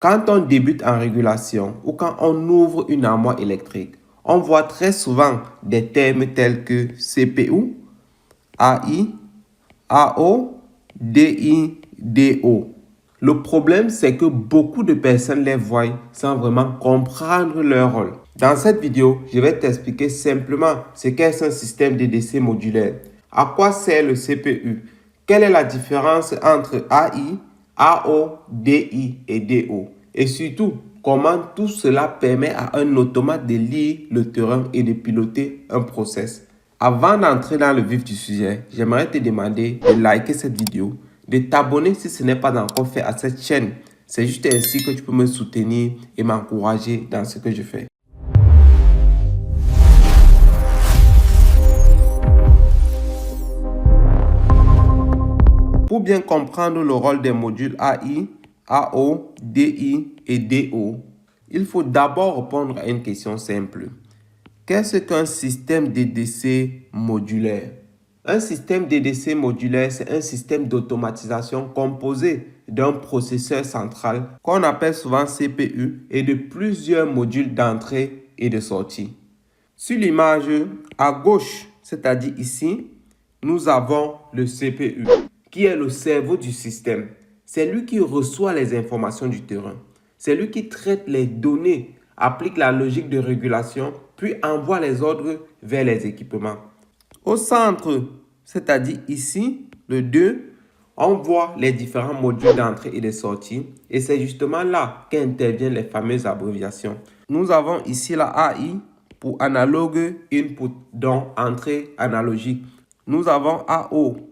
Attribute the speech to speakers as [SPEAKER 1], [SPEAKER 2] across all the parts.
[SPEAKER 1] Quand on débute en régulation ou quand on ouvre une armoire électrique, on voit très souvent des termes tels que CPU, AI, AO, DI, DO. Le problème, c'est que beaucoup de personnes les voient sans vraiment comprendre leur rôle. Dans cette vidéo, je vais t'expliquer simplement ce qu'est un système DDC modulaire. À quoi sert le CPU? Quelle est la différence entre AI, AO, DI et DO? Et surtout, comment tout cela permet à un automate de lire le terrain et de piloter un process. Avant d'entrer dans le vif du sujet, j'aimerais te demander de liker cette vidéo, de t'abonner si ce n'est pas encore fait à cette chaîne. C'est juste ainsi que tu peux me soutenir et m'encourager dans ce que je fais. Pour bien comprendre le rôle des modules AI, AO, DI et DO, il faut d'abord répondre à une question simple. Qu'est-ce qu'un système DDC modulaire? Un système DDC modulaire, c'est un système d'automatisation composé d'un processeur central qu'on appelle souvent CPU et de plusieurs modules d'entrée et de sortie. Sur l'image à gauche, c'est-à-dire ici, nous avons le CPU qui est le cerveau du système. C'est lui qui reçoit les informations du terrain. C'est lui qui traite les données, applique la logique de régulation, puis envoie les ordres vers les équipements. Au centre, c'est-à-dire ici, le 2, on voit les différents modules d'entrée et de sortie. Et c'est justement là qu'interviennent les fameuses abréviations. Nous avons ici la AI pour analogue input, donc entrée analogique. Nous avons AO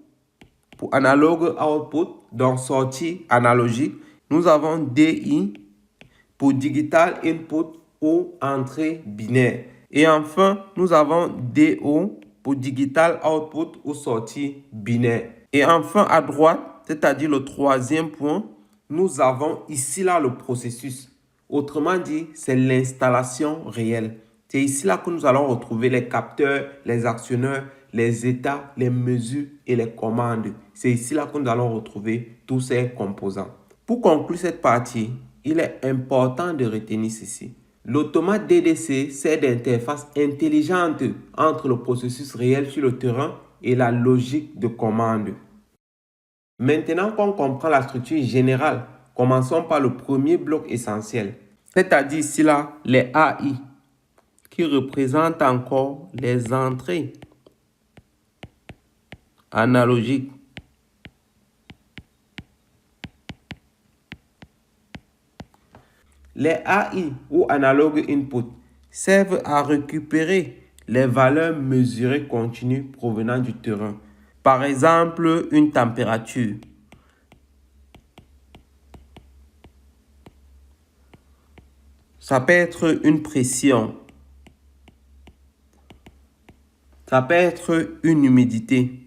[SPEAKER 1] pour analogue output, donc sortie analogique. Nous avons DI pour digital input ou entrée binaire. Et enfin, nous avons DO pour digital output ou sortie binaire. Et enfin, à droite, c'est-à-dire le troisième point, nous avons ici là le processus. Autrement dit, c'est l'installation réelle. C'est ici là que nous allons retrouver les capteurs, les actionneurs, les états, les mesures et les commandes. C'est ici là que nous allons retrouver tous ces composants. Pour conclure cette partie, il est important de retenir ceci. L'automate DDC sert d'interface intelligente entre le processus réel sur le terrain et la logique de commande. Maintenant qu'on comprend la structure générale, commençons par le premier bloc essentiel, c'est-à-dire ici là, les AI, qui représentent encore les entrées analogiques. Les AI ou analog input servent à récupérer les valeurs mesurées continues provenant du terrain. Par exemple, une température. Ça peut être une pression. Ça peut être une humidité.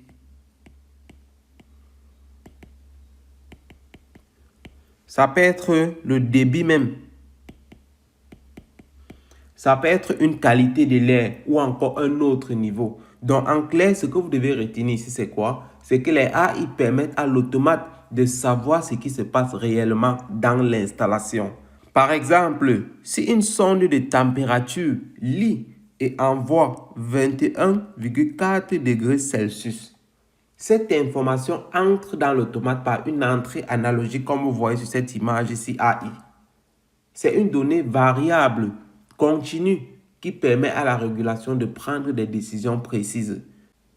[SPEAKER 1] Ça peut être le débit même. Ça peut être une qualité de l'air ou encore un autre niveau. Donc, en clair, ce que vous devez retenir ici, c'est quoi? C'est que les AI permettent à l'automate de savoir ce qui se passe réellement dans l'installation. Par exemple, si une sonde de température lit et envoie 21,4 degrés Celsius, cette information entre dans l'automate par une entrée analogique comme vous voyez sur cette image ici AI. C'est une donnée variable continue qui permet à la régulation de prendre des décisions précises.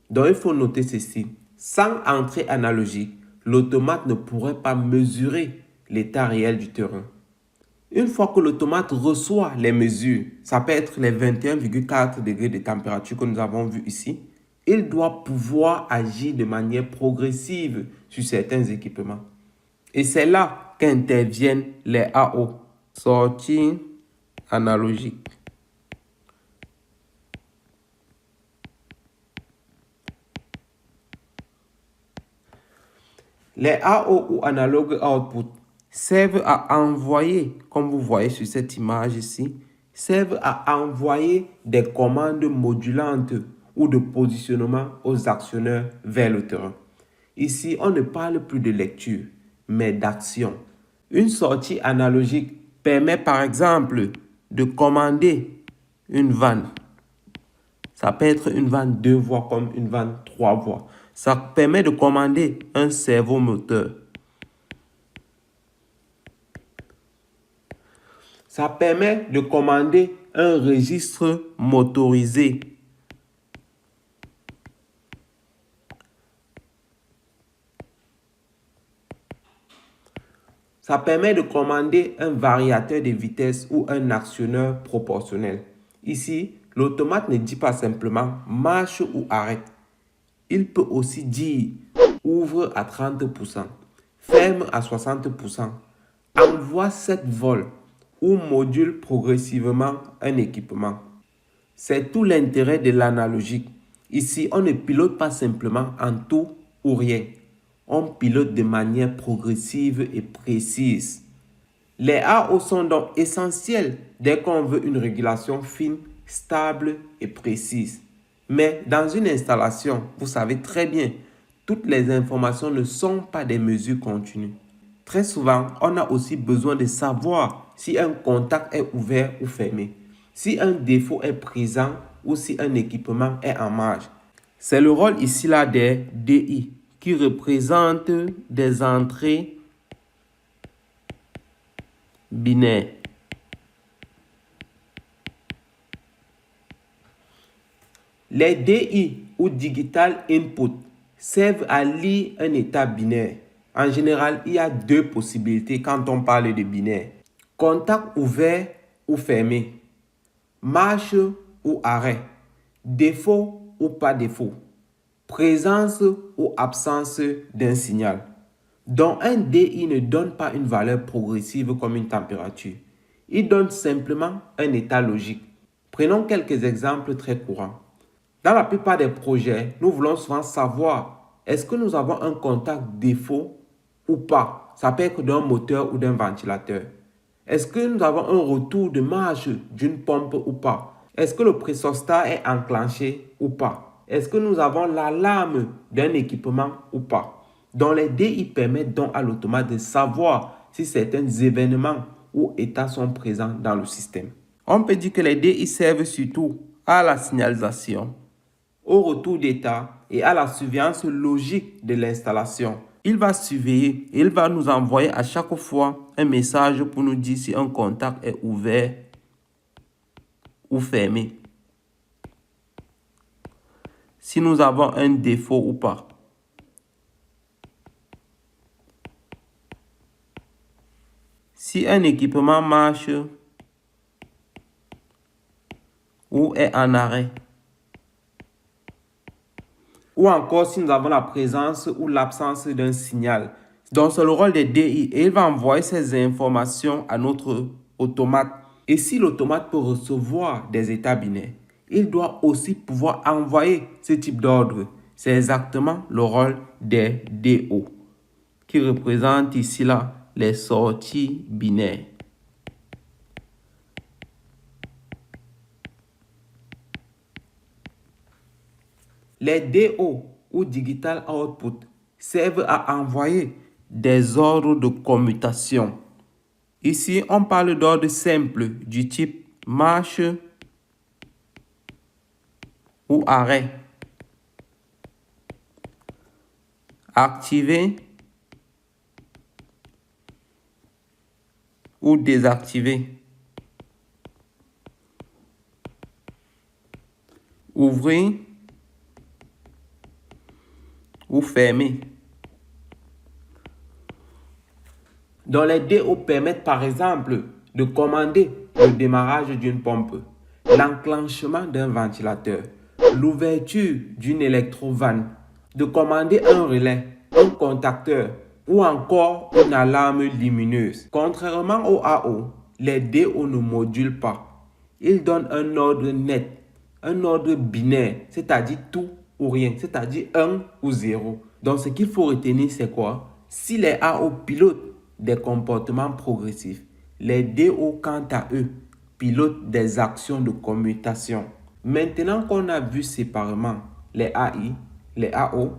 [SPEAKER 1] Donc, il faut noter ceci. Sans entrée analogique, l'automate ne pourrait pas mesurer l'état réel du terrain. Une fois que l'automate reçoit les mesures, ça peut être les 21,4 degrés de température que nous avons vu ici, il doit pouvoir agir de manière progressive sur certains équipements. Et c'est là qu'interviennent les AO, sortie analogique. Les AO ou analog output servent à envoyer, comme vous voyez sur cette image ici, servent à envoyer des commandes modulantes ou de positionnement aux actionneurs vers le terrain. Ici, on ne parle plus de lecture, mais d'action. Une sortie analogique permet par exemple de commander une vanne. Ça peut être une vanne 2 voies comme une vanne 3 voies. Ça permet de commander un servomoteur. Ça permet de commander un registre motorisé. Ça permet de commander un variateur de vitesse ou un actionneur proportionnel. Ici, l'automate ne dit pas simplement marche ou arrête. Il peut aussi dire ouvre à 30%, ferme à 60%, envoie 7 vols ou module progressivement un équipement. C'est tout l'intérêt de l'analogique. Ici, on ne pilote pas simplement en tout ou rien. On pilote de manière progressive et précise. Les AO sont donc essentiels dès qu'on veut une régulation fine, stable et précise. Mais dans une installation, vous savez très bien, toutes les informations ne sont pas des mesures continues. Très souvent, on a aussi besoin de savoir si un contact est ouvert ou fermé, si un défaut est présent ou si un équipement est en marge. C'est le rôle ici là des DI qui représentent des entrées binaires. Les DI ou Digital Input servent à lire un état binaire. En général, il y a deux possibilités quand on parle de binaire. Contact ouvert ou fermé. Marche ou arrêt. Défaut ou pas défaut. Présence ou absence d'un signal. Donc un DI ne donne pas une valeur progressive comme une température. Il donne simplement un état logique. Prenons quelques exemples très courants. Dans la plupart des projets, nous voulons souvent savoir est-ce que nous avons un contact défaut ou pas. Ça peut être d'un moteur ou d'un ventilateur. Est-ce que nous avons un retour de marge d'une pompe ou pas? Est-ce que le pressostat est enclenché ou pas? Est-ce que nous avons l'alarme d'un équipement ou pas? Donc les DI permettent donc à l'automate de savoir si certains événements ou états sont présents dans le système. On peut dire que les DI servent surtout à la signalisation, au retour d'état et à la surveillance logique de l'installation. Il va surveiller et il va nous envoyer à chaque fois un message pour nous dire si un contact est ouvert ou fermé, si nous avons un défaut ou pas. Si un équipement marche ou est en arrêt. Ou encore si nous avons la présence ou l'absence d'un signal. Donc c'est le rôle des DI et il va envoyer ces informations à notre automate. Et si l'automate peut recevoir des états binaires, il doit aussi pouvoir envoyer ce type d'ordre. C'est exactement le rôle des DO qui représente ici là les sorties binaires. Les DO ou Digital Output servent à envoyer des ordres de commutation. Ici, on parle d'ordres simples du type marche ou arrêt, activer ou désactiver, ouvrir ou fermer. Donc les DO permettent par exemple de commander le démarrage d'une pompe, l'enclenchement d'un ventilateur, l'ouverture d'une électrovanne, de commander un relais, un contacteur ou encore une alarme lumineuse. Contrairement au AO, les DO ne modulent pas. Ils donnent un ordre net, un ordre binaire, c'est-à-dire tout ou rien, c'est-à-dire 1 ou 0. Donc ce qu'il faut retenir, c'est quoi? Si les AO pilotent des comportements progressifs, les DO, quant à eux, pilotent des actions de commutation. Maintenant qu'on a vu séparément les AI, les AO,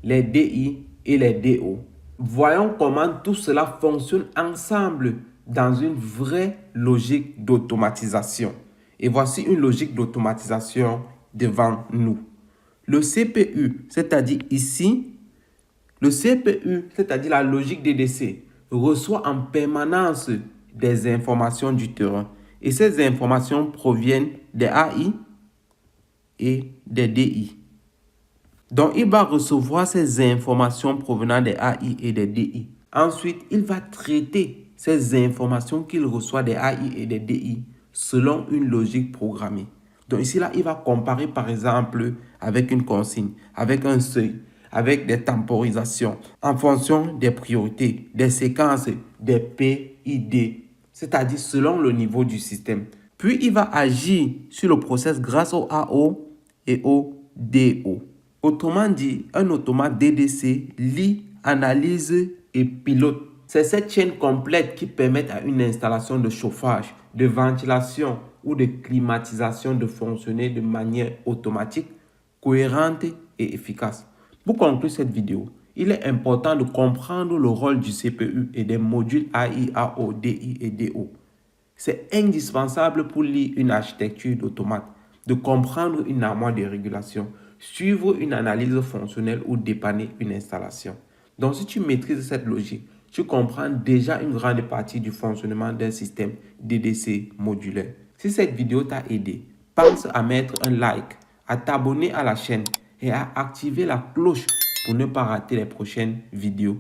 [SPEAKER 1] les DI et les DO, Voyons comment tout cela fonctionne ensemble dans une vraie logique d'automatisation. Et voici une logique d'automatisation devant nous. Le CPU, c'est-à-dire ici, le CPU, c'est-à-dire la logique DDC, reçoit en permanence des informations du terrain. Et ces informations proviennent des AI et des DI. Donc, il va recevoir ces informations provenant des AI et des DI. Ensuite, il va traiter ces informations qu'il reçoit des AI et des DI selon une logique programmée. Donc ici, là, il va comparer par exemple avec une consigne, avec un seuil, avec des temporisations en fonction des priorités, des séquences, des PID, c'est-à-dire selon le niveau du système. Puis, il va agir sur le process grâce au AO et au DO. Autrement dit, un automate DDC lit, analyse et pilote. C'est cette chaîne complète qui permet à une installation de chauffage, de ventilation ou de climatisation de fonctionner de manière automatique, cohérente et efficace. Pour conclure cette vidéo, il est important de comprendre le rôle du CPU et des modules AI, AO, DI et DO. C'est indispensable pour lire une architecture d'automate, de comprendre une armoire de régulation, suivre une analyse fonctionnelle ou dépanner une installation. Donc, si tu maîtrises cette logique, tu comprends déjà une grande partie du fonctionnement d'un système DDC modulaire. Si cette vidéo t'a aidé, pense à mettre un like, à t'abonner à la chaîne et à activer la cloche pour ne pas rater les prochaines vidéos